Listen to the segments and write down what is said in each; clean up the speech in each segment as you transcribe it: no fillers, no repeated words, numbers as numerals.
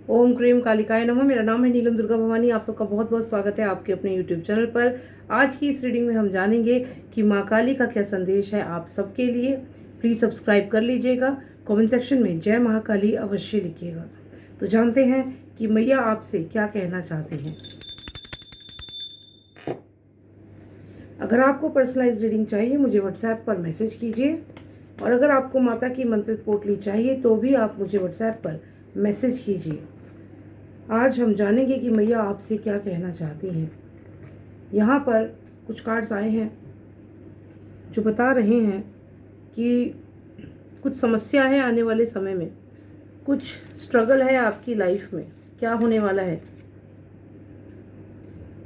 ओम cream कालिकाय नमः। मेरा नाम है नीलम दुर्गा भवानी। आप सबका बहुत बहुत स्वागत है आपके अपने यूट्यूब चैनल पर। आज की इस रीडिंग में हम जानेंगे कि माँ काली का क्या संदेश है आप सबके लिए। प्लीज़ सब्सक्राइब कर लीजिएगा। कमेंट सेक्शन में जय महाकाली अवश्य लिखिएगा। तो जानते हैं कि मैया आपसे क्या कहना चाहती हैं। अगर आपको पर्सनलाइज रीडिंग चाहिए मुझे व्हाट्सएप पर मैसेज कीजिए, और अगर आपको माता की मंत्रित पोटली चाहिए तो भी आप मुझे व्हाट्सएप पर मैसेज कीजिए। आज हम जानेंगे कि मैया आपसे क्या कहना चाहती हैं। यहाँ पर कुछ कार्ड्स आए हैं जो बता रहे हैं कि कुछ समस्या है आने वाले समय में, कुछ स्ट्रगल है आपकी लाइफ में, क्या होने वाला है।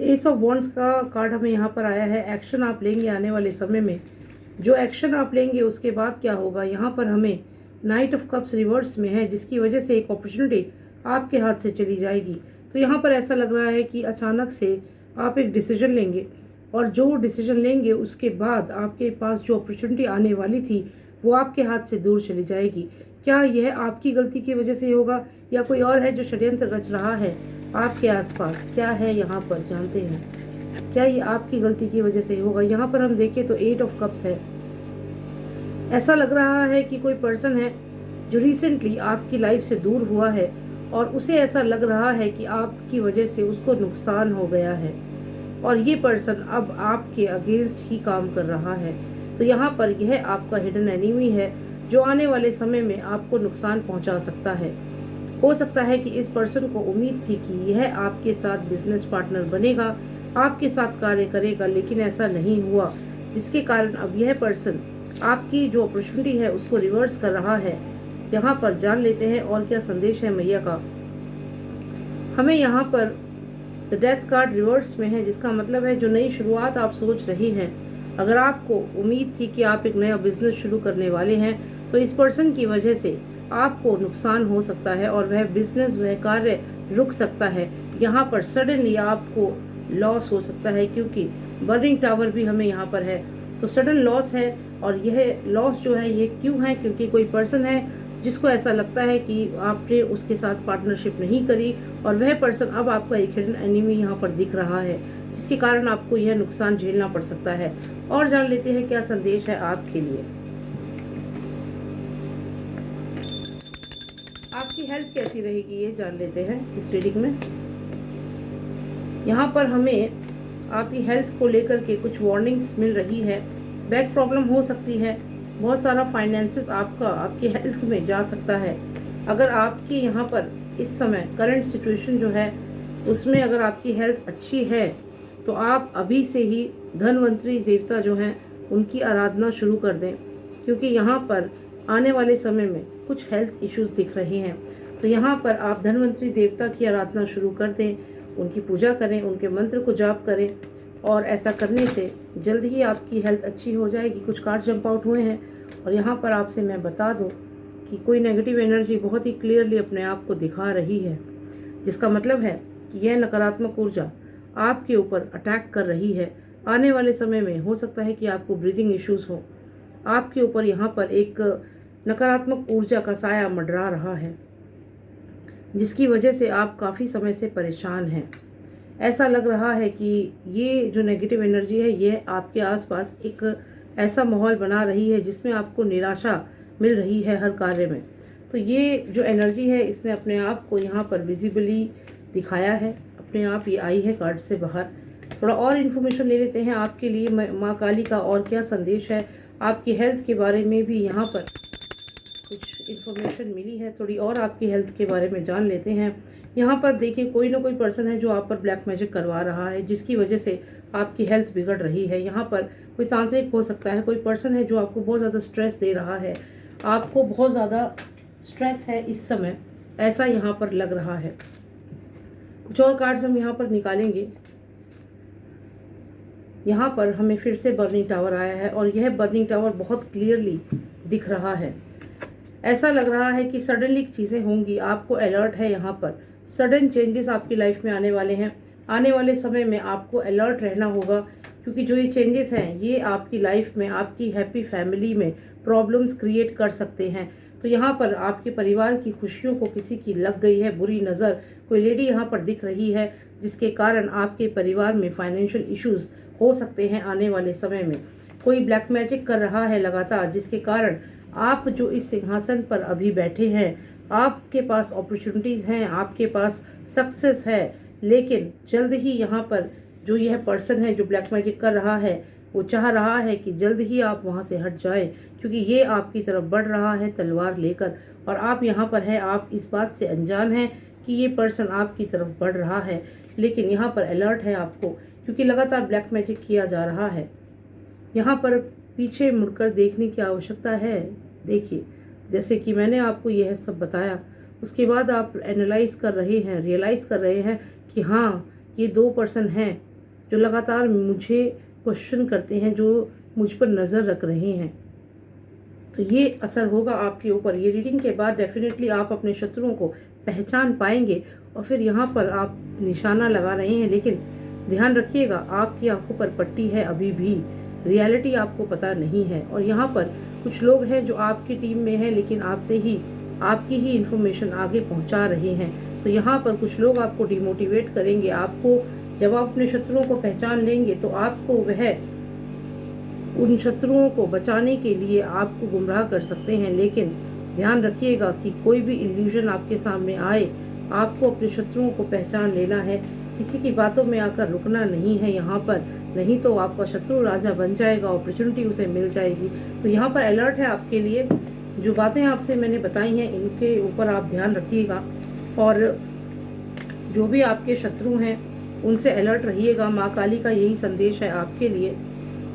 एस ऑफ वॉन्ड्स का कार्ड हमें यहाँ पर आया है। एक्शन आप लेंगे आने वाले समय में, जो एक्शन आप लेंगे उसके बाद क्या होगा। यहाँ पर हमें नाइट ऑफ कप्स रिवर्स में है, जिसकी वजह से एक अपॉर्चुनिटी आपके हाथ से चली जाएगी। तो यहाँ पर ऐसा लग रहा है कि अचानक से आप एक डिसीजन लेंगे, और जो डिसीजन लेंगे उसके बाद आपके पास जो अपॉर्चुनिटी आने वाली थी वो आपके हाथ से दूर चली जाएगी। क्या यह आपकी गलती की वजह से होगा या कोई और है जो षड्यंत्र रच रहा है आपके आसपास? क्या है यहाँ पर जानते हैं। क्या ये आपकी गलती की वजह से होगा। यहाँ पर हम देखें तो 8 ऑफ कप्स है। ऐसा लग रहा है कि कोई पर्सन है जो रिसेंटली आपकी लाइफ से दूर हुआ है, और उसे ऐसा लग रहा है कि आपकी वजह से उसको नुकसान हो गया है, और ये पर्सन अब आपके अगेंस्ट ही काम कर रहा है। तो यहाँ पर यह आपका हिडन एनिमी है जो आने वाले समय में आपको नुकसान पहुँचा सकता है। हो सकता है कि इस पर्सन को उम्मीद थी कि यह आपके साथ बिजनेस पार्टनर बनेगा, आपके साथ कार्य करेगा, लेकिन ऐसा नहीं हुआ, जिसके कारण अब यह पर्सन आपकी जो अपॉर्चुनिटी है उसको रिवर्स कर रहा है। यहाँ पर जान लेते हैं और क्या संदेश है मैया का। हमें यहाँ पर द डेथ कार्ड रिवर्स में है, जिसका मतलब है जो नई शुरुआत आप सोच रही हैं, अगर आपको उम्मीद थी कि आप एक नया बिजनेस शुरू करने वाले हैं, तो इस पर्सन की वजह से आपको नुकसान हो सकता है और वह बिजनेस, वह कार्य रुक सकता है। यहाँ पर सडनली आपको लॉस हो सकता है, क्योंकि बर्निंग टावर भी हमें यहाँ पर है। तो सडन लॉस है, और यह लॉस जो है ये क्यों है, क्योंकि कोई पर्सन है जिसको ऐसा लगता है कि आपने उसके साथ पार्टनरशिप नहीं करी, और वह पर्सन अब आपका एक हिडन एनिमी यहाँ पर दिख रहा है, जिसके कारण आपको यह नुकसान झेलना पड़ सकता है। और जान लेते हैं क्या संदेश है आपके लिए। आपकी हेल्थ कैसी रहेगी ये जान लेते हैं इस रीडिंग में। यहाँ पर हमें आपकी हेल्थ को लेकर के कुछ वार्निंग्स मिल रही है। बैक प्रॉब्लम हो सकती है, बहुत सारा फाइनेंसेस आपका आपकी हेल्थ में जा सकता है। अगर आपकी यहाँ पर इस समय करंट सिचुएशन जो है उसमें अगर आपकी हेल्थ अच्छी है, तो आप अभी से ही धनवंतरी देवता जो हैं उनकी आराधना शुरू कर दें, क्योंकि यहाँ पर आने वाले समय में कुछ हेल्थ इश्यूज दिख रहे हैं। तो यहाँ पर आप धनवंतरी देवता की आराधना शुरू कर दें, उनकी पूजा करें, उनके मंत्र को जाप करें, और ऐसा करने से जल्द ही आपकी हेल्थ अच्छी हो जाएगी। कुछ कार्ड जंप आउट हुए हैं, और यहाँ पर आपसे मैं बता दूं कि कोई नेगेटिव एनर्जी बहुत ही क्लियरली अपने आप को दिखा रही है, जिसका मतलब है कि यह नकारात्मक ऊर्जा आपके ऊपर अटैक कर रही है। आने वाले समय में हो सकता है कि आपको ब्रीदिंग इश्यूज हो, आपके ऊपर यहाँ पर एक नकारात्मक ऊर्जा का साया मंडरा रहा है, जिसकी वजह से आप काफ़ी समय से परेशान हैं। ऐसा लग रहा है कि ये जो नेगेटिव एनर्जी है ये आपके आसपास एक ऐसा माहौल बना रही है जिसमें आपको निराशा मिल रही है हर कार्य में। तो ये जो एनर्जी है इसने अपने आप को यहाँ पर विजिबली दिखाया है, अपने आप ये आई है कार्ड से बाहर। थोड़ा और इन्फॉर्मेशन ले लेते हैं आपके लिए माँ काली का और क्या संदेश है। आपकी हेल्थ के बारे में भी यहाँ पर कुछ इन्फॉर्मेशन मिली है, थोड़ी और आपकी हेल्थ के बारे में जान लेते हैं। यहाँ पर देखिए कोई ना कोई पर्सन है जो आप पर ब्लैक मैजिक करवा रहा है, जिसकी वजह से आपकी हेल्थ बिगड़ रही है। यहाँ पर कोई तांत्रिक हो सकता है, कोई पर्सन है जो आपको बहुत ज़्यादा स्ट्रेस दे रहा है, आपको बहुत ज़्यादा स्ट्रेस है इस समय, ऐसा यहाँ पर लग रहा है। कुछ और कार्ड्स हम यहाँ पर निकालेंगे। यहाँ पर हमें फिर से बर्निंग टावर आया है, और यह बर्निंग टावर बहुत क्लियरली दिख रहा है। ऐसा लग रहा है कि सडनली चीज़ें होंगी, आपको अलर्ट है। यहाँ पर सडन चेंजेस आपकी लाइफ में आने वाले हैं। आने वाले समय में आपको अलर्ट रहना होगा, क्योंकि जो ये चेंजेस हैं ये आपकी लाइफ में, आपकी हैप्पी फैमिली में प्रॉब्लम्स क्रिएट कर सकते हैं। तो यहाँ पर आपके परिवार की खुशियों को किसी की लग गई है बुरी नज़र। कोई लेडी यहाँ पर दिख रही है जिसके कारण आपके परिवार में फाइनेंशियल इश्यूज हो सकते हैं आने वाले समय में। कोई ब्लैक मैजिक कर रहा है लगातार, जिसके कारण आप जो इस सिंहासन पर अभी बैठे हैं, आपके पास अपॉर्चुनिटीज़ हैं, आपके पास सक्सेस है, लेकिन जल्द ही यहाँ पर जो यह पर्सन है जो ब्लैक मैजिक कर रहा है, वो चाह रहा है कि जल्द ही आप वहाँ से हट जाएं, क्योंकि ये आपकी तरफ बढ़ रहा है तलवार लेकर, और आप यहाँ पर है, आप इस बात से अनजान हैं कि ये पर्सन आपकी तरफ बढ़ रहा है। लेकिन यहाँ पर अलर्ट है आपको, क्योंकि लगातार ब्लैक मैजिक किया जा रहा है। यहाँ पर पीछे मुड़कर देखने की आवश्यकता है। देखिए, जैसे कि मैंने आपको यह सब बताया, उसके बाद आप एनालाइज कर रहे हैं, रियलाइज़ कर रहे हैं कि हाँ, ये दो पर्सन हैं जो लगातार मुझे क्वेश्चन करते हैं, जो मुझ पर नज़र रख रहे हैं। तो ये असर होगा आपके ऊपर। ये रीडिंग के बाद डेफिनेटली आप अपने शत्रुओं को पहचान पाएंगे, और फिर यहाँ पर आप निशाना लगा रहे हैं, लेकिन ध्यान रखिएगा आपकी आंखों पर पट्टी है, अभी भी रियलिटी आपको पता नहीं है। और यहाँ पर कुछ लोग हैं जो आपकी टीम में हैं, लेकिन आपसे ही आपकी ही इन्फॉर्मेशन आगे पहुँचा रहे हैं। तो यहाँ पर कुछ लोग आपको डिमोटिवेट करेंगे। आपको जब आप अपने शत्रुओं को पहचान लेंगे तो आपको वह उन शत्रुओं को बचाने के लिए आपको गुमराह कर सकते हैं। लेकिन ध्यान रखिएगा कि कोई भी इल्यूजन आपके सामने आए, आपको अपने शत्रुओं को पहचान लेना है, किसी की बातों में आकर रुकना नहीं है यहाँ पर, नहीं तो आपका शत्रु राजा बन जाएगा, अपॉर्चुनिटी उसे मिल जाएगी। तो यहाँ पर अलर्ट है आपके लिए। जो बातें आपसे मैंने बताई हैं इनके ऊपर आप ध्यान रखिएगा, और जो भी आपके शत्रु हैं उनसे अलर्ट रहिएगा। माँ काली का यही संदेश है आपके लिए।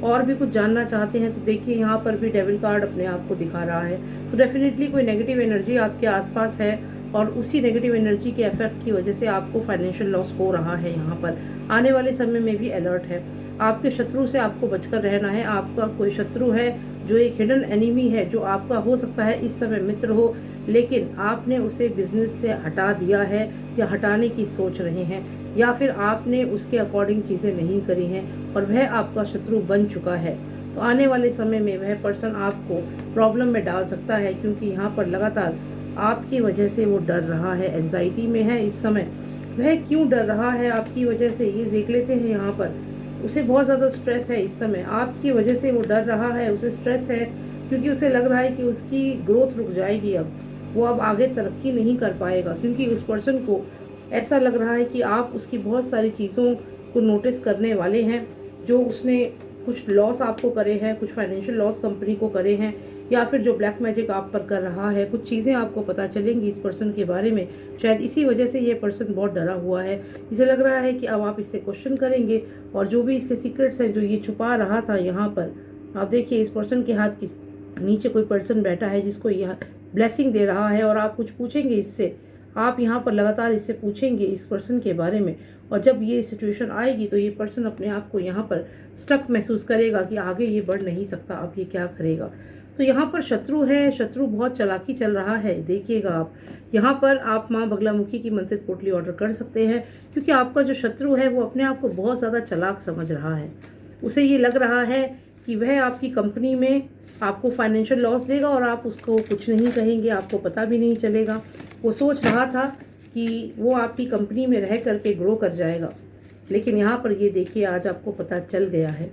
और भी कुछ जानना चाहते हैं तो देखिए, यहाँ पर भी डेविल कार्ड अपने आप को दिखा रहा है। तो डेफिनेटली कोई नेगेटिव एनर्जी आपके आसपास है, और उसी नेगेटिव एनर्जी के इफेक्ट की वजह से आपको फाइनेंशियल लॉस हो रहा है। यहाँ पर आने वाले समय में भी अलर्ट है। आपके शत्रु से आपको बचकर रहना है। आपका कोई शत्रु है जो एक हिडन एनिमी है, जो आपका हो सकता है इस समय मित्र हो, लेकिन आपने उसे बिजनेस से हटा दिया है या हटाने की सोच रहे हैं, या फिर आपने उसके अकॉर्डिंग चीज़ें नहीं करी हैं और वह आपका शत्रु बन चुका है। तो आने वाले समय में वह पर्सन आपको प्रॉब्लम में डाल सकता है, क्योंकि यहाँ पर लगातार आपकी वजह से वो डर रहा है, एंजाइटी में है इस समय। वह क्यों डर रहा है आपकी वजह से, ये देख लेते हैं। यहाँ पर उसे बहुत ज़्यादा स्ट्रेस है इस समय, आपकी वजह से वो डर रहा है। उसे स्ट्रेस है क्योंकि उसे लग रहा है कि उसकी ग्रोथ रुक जाएगी, अब वो अब आगे तरक्की नहीं कर पाएगा, क्योंकि उस पर्सन को ऐसा लग रहा है कि आप उसकी बहुत सारी चीज़ों को नोटिस करने वाले हैं। जो उसने कुछ लॉस आपको करे हैं, कुछ फाइनेंशियल लॉस कंपनी को करे हैं, या फिर जो ब्लैक मैजिक आप पर कर रहा है, कुछ चीज़ें आपको पता चलेंगी इस पर्सन के बारे में। शायद इसी वजह से ये पर्सन बहुत डरा हुआ है। इसे लग रहा है कि अब आप इससे क्वेश्चन करेंगे, और जो भी इसके सीक्रेट्स हैं जो ये छुपा रहा था, यहाँ पर आप देखिए इस पर्सन के हाथ के नीचे कोई पर्सन बैठा है जिसको यह ब्लेसिंग दे रहा है, और आप कुछ पूछेंगे इससे। आप यहाँ पर लगातार इससे पूछेंगे इस पर्सन के बारे में, और जब ये सिचुएशन आएगी तो ये पर्सन अपने आप को यहाँ पर स्टक महसूस करेगा कि आगे ये बढ़ नहीं सकता, अब ये क्या करेगा। तो यहाँ पर शत्रु है, शत्रु बहुत चालाकी चल रहा है। देखिएगा आप यहाँ पर आप माँ बगलामुखी की मंत्रित पोटली ऑर्डर कर सकते हैं, क्योंकि आपका जो शत्रु है वो अपने आप को बहुत ज़्यादा चालाक समझ रहा है। उसे ये लग रहा है कि वह आपकी कंपनी में आपको फाइनेंशियल लॉस देगा और आप उसको कुछ नहीं कहेंगे, आपको पता भी नहीं चलेगा। वो सोच रहा था कि वो आपकी कंपनी में रह करके ग्रो कर जाएगा, लेकिन यहाँ पर ये देखिए आज आपको पता चल गया है।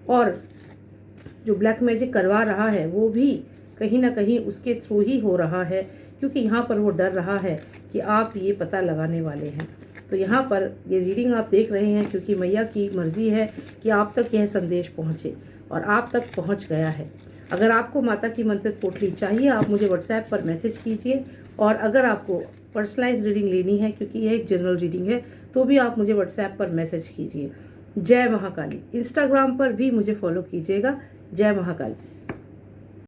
और जो ब्लैक मैजिक करवा रहा है वो भी कहीं ना कहीं उसके थ्रू ही हो रहा है, क्योंकि यहाँ पर वो डर रहा है कि आप ये पता लगाने वाले हैं। तो यहाँ पर ये रीडिंग आप देख रहे हैं क्योंकि मैया की मर्ज़ी है कि आप तक यह संदेश पहुँचे, और आप तक पहुँच गया है। अगर आपको माता की मंत्रित पोटली चाहिए आप मुझे व्हाट्सएप पर मैसेज कीजिए, और अगर आपको पर्सनलाइज रीडिंग लेनी है, क्योंकि यह एक जनरल रीडिंग है, तो भी आप मुझे व्हाट्सएप पर मैसेज कीजिए। जय महाकाली। इंस्टाग्राम पर भी मुझे फॉलो कीजिएगा। जय महाकाली।